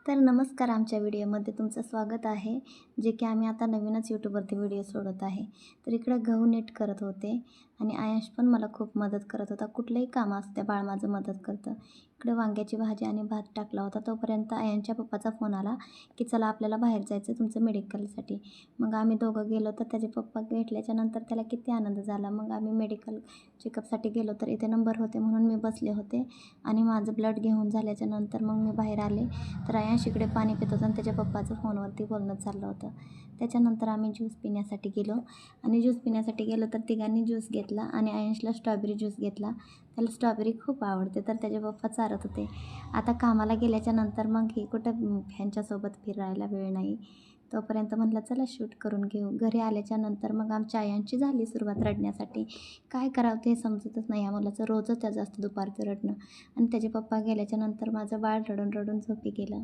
तर नमस्कार, आमच्या व्हिडिओमध्ये तुमचं स्वागत आहे. जे की आम्ही आता नवीनच यूट्यूबवरती व्हिडिओ सोडत आहे. तर इकडं गहू नीट करत होते आणि आयंश पण मला खूप मदत करत होता. कुठलंही काम असतं ते बाळ माझं मदत करतं. इकडे वांग्याची भाजी आणि भात टाकला होता. तोपर्यंत आयंशच्या पप्पाचा फोन आला की चला आपल्याला बाहेर जायचं तुमचं मेडिकलसाठी. मग आम्ही दोघं गेलो तर त्याचे पप्पा भेटल्याच्यानंतर त्याला किती आनंद झाला. मग आम्ही मेडिकल चेकअपसाठी गेलो तर इथे नंबर होते म्हणून मी बसले होते आणि माझं ब्लड घेऊन झाल्याच्यानंतर मग मी बाहेर आले. तर आयंश इकडे पाणी पित होता आणि त्याच्या पप्पाचं फोनवरती बोलणं चाललं होतं. त्याच्यानंतर आम्ही ज्यूस पिण्यासाठी गेलो आणि ज्यूस पिण्यासाठी गेलो तर तिघांनी ज्यूस घेतला आणि आयंशला स्ट्रॉबेरी ज्यूस घेतला. त्याला स्ट्रॉबेरी खूप आवडते तर त्याचे पप्पा चारत होते. आता कामाला गेल्याच्यानंतर मग हे कुठं ह्यांच्यासोबत फिरायला वेळ नाही. तोपर्यंत म्हटलं चला शूट करून घेऊ. घरी आल्याच्यानंतर मग आमच्या आयांची झाली सुरुवात रडण्यासाठी. काय करावं ते समजतच नाही या मुलाचं. रोजच त्याचं असतं दुपारचं रडणं आणि त्याचे पप्पा गेल्याच्यानंतर माझं बाळ रडून रडून झोपी गेलं.